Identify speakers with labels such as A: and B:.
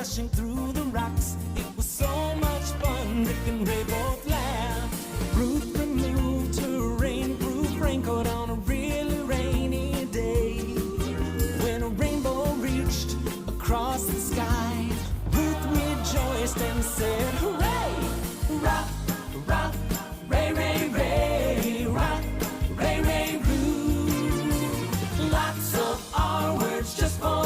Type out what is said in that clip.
A: rushing through the rocks. It was so much fun, Rick and Ray both laughed. Ruth removed her rainproof raincoat on a really rainy day. When a rainbow reached across the sky, Ruth rejoiced and said, "Hooray!"